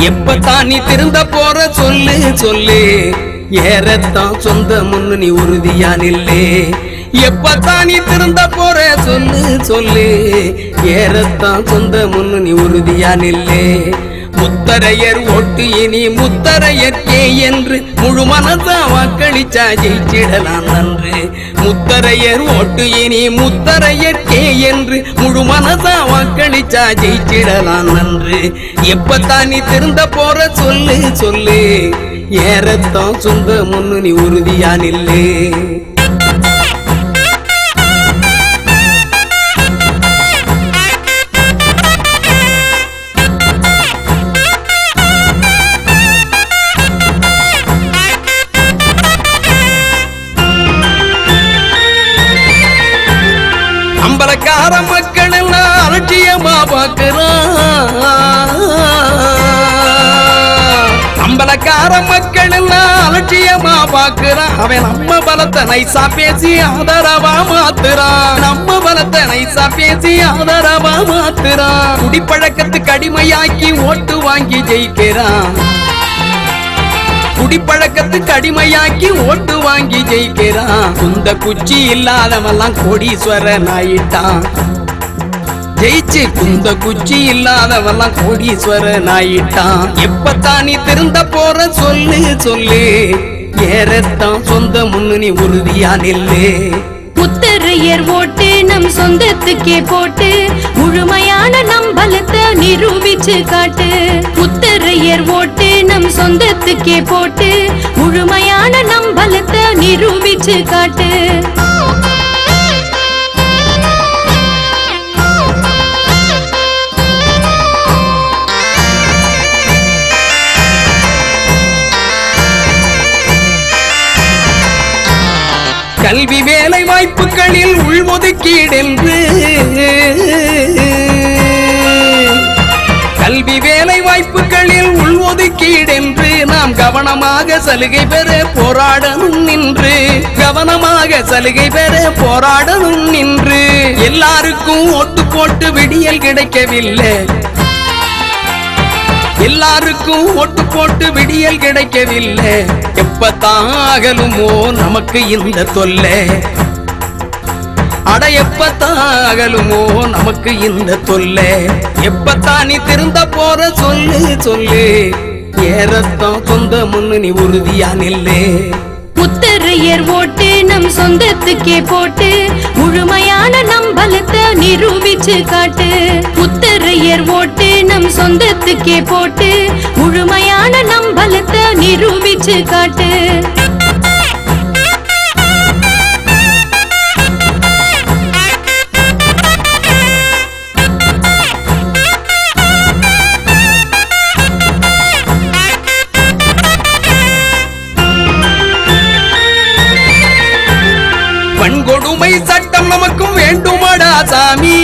எப்பத்தான் நீ திருந்த போற சொல்லு சொல்லு, ஏறத்தான் சொந்த முன்னணி உறுதியா நில்லே. எப்பத்தான் நீ திருந்த போற சொல்லு சொல்லு, ஏறத்தான் சொந்த முன்னணி உறுதியா நில்லே. முத்தரையர் ஓட்டு இனி முத்தரையர்க்கே என்று முழு மனசா வாக்களிச்சா ஜெயிச்சிடலாம் நன்று. முத்தரையர் ஓட்டு இனி முத்தரையர்க்கே என்று முழு மனசா வாக்களிச்சா ஜெயிச்சிடலாம் நன்று. எப்பத்தான் நீ திருந்த போற சொல்லு சொல்லு, ஏறத்தான் சொந்த முன்னணி உறுதியா நில்லே. அம்பலக்கார மக்கள் எல்லாம் அலட்சியமா பார்க்கிறான். அம்பலக்கார மக்கள் எல்லாம் அலட்சியமா பார்க்கிறான். அவன் நம்ம பலத்தை நைசா பேசி ஆதரவா மாத்துறான். நம்ம பலத்தை நைசா பேசி ஆதரவா மாத்துறான். குடிப்பழக்கத்துக்கு அடிமையாக்கி ஓட்டு வாங்கி ஜெயிக்கிறான். குடிப்பழக்கத்துக்கு அடிமையாக்கி ஓட்டு வாங்கி ஜெயிக்கிறான். குந்த குச்சி இல்லாதவெல்லாம் கோடீஸ்வரன் ஆயிட்டான். ஜெயிச்சு குந்த குச்சி இல்லாதவெல்லாம் கோடீஸ்வரன் ஆயிட்டான். எப்பத்தான் நீ திருந்த போற சொல்லு சொல்லு, ஏறத்தான் சொந்த முன்னணி உறுதியா நில்லே. முத்தரையர் ஓட்டு நம் சொந்தத்துக்கே போட்டு முழுமையான நம் பலத்தை நிரூபிச்சு காட்டு. முத்தரையர் ஓட்டு நம் சொந்தத்துக்கே போட்டு முழுமையான நம் பலத்தை நிரூபிச்சு காட்டு. கல்வி வேலை வாய்ப்புகளில் உள்ஒதுக்கீடென்று, கல்வி வேலை வாய்ப்புகளில் உள்ஒதுக்கீடென்று நாம் கவனமாக சலுகை பெற போராடணும் நின்று. கவனமாக சலுகை பெற போராடணும் நின்று. எல்லாருக்கும் ஓட்டு போட்டு விடியல் கிடைக்கவில்லை. எல்லாருக்கும் ஓட்டு போட்டு விடியல் கிடைக்கவில்லை. எப்பத்தான் அகலுமோ நமக்கு இந்த தொல்லை. அட எப்பத்தான் அகலுமோ நமக்கு இந்த தொல்லை. எப்பத்தான் நீ திருந்த போற சொல்லு சொல்லு, ஏறத்தான் சொந்த முன்னணி உறுதியா நில்லே. முத்தரையர் ஓட்டு நம் சொந்தத்துக்கே போட்டு முழுமையான நம் பலத்தை நிரூபிச்சு காட்டு. முத்தரையர் ஓட்டு நம் சொந்தத்துக்கே போட்டு முழுமையான நம் பலத்தை நிரூபிச்சு காட்டு. வன்கொடுமை சட்டம் நமக்கும் வேண்டுமாடா சாமி.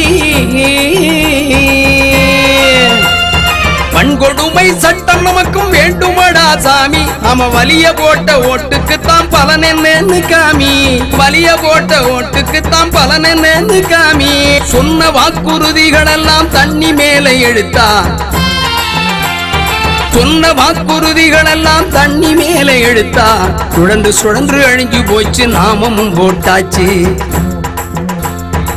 வன்கொடுமை சட்டம் நமக்கும் வேண்டுமாடா சாமி. அவன் வலிய போட்ட ஓட்டுக்குத்தான் பலன் என்னன்னு காமி. வலிய போட்ட ஓட்டுக்குத்தான் பலன் என்னன்னு காமி. சொன்ன வாக்குறுதிகள் எல்லாம் தண்ணி மேலே எடுத்தா. சொன்ன வாக்குறுதிகள் எல்லாம் தண்ணி மேலே எடுத்தா. சுழன்று சுழன்று அழிஞ்சு போச்சு நாமமும் போட்டாச்சு.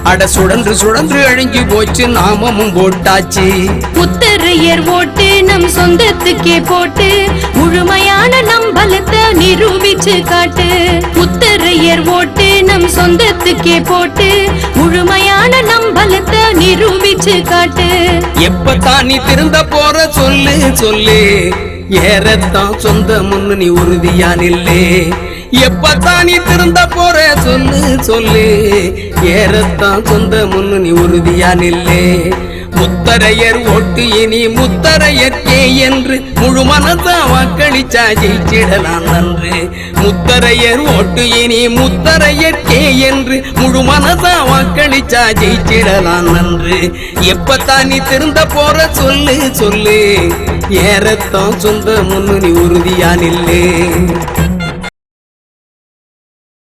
அட சுழன்று சுழன்று அழிஞ்சு போச்சு நாமமும் போட்டாச்சு. முத்தரையர் ஓட்டு நம் சொந்தத்துக்கே போட்டு முழுமையான நம் பலத்தை நிரூபிச்சு காட்டு. முத்தரையர் ஓட்டு நம் சொந்தத்துக்கே போட்டு முழுமையான நம் பலத்தை நிரூபிச்சு காட்டு. எப்பத்தான் நீ திருந்த போற சொல்லு சொல்லு, ஏறத்தான் சொந்த முன்னணி உறுதியா நில்லே. எப்பத்தான் நீ திருந்த போற சொல்லு சொல்லு, ஏறத்தான் சொந்த முன்னணி உறுதியா நில்லே. முத்தரையர் ஓட்டு இனி முத்தரையர்க்கே என்று முழு மனசா வாக்களிச்சா ஜெயிச்சிடலாம் நன்று. முத்தரையர் ஓட்டு இனி முத்தரையர்க்கே என்று முழு மனசா வாக்களிச்சா ஜெயிச்சிடலாம் நன்று. எப்பத்தான் நீ திருந்த போற சொல்லு சொல்லு, ஏறத்தான் சொந்த முன்னணி உறுதியா நில்லே.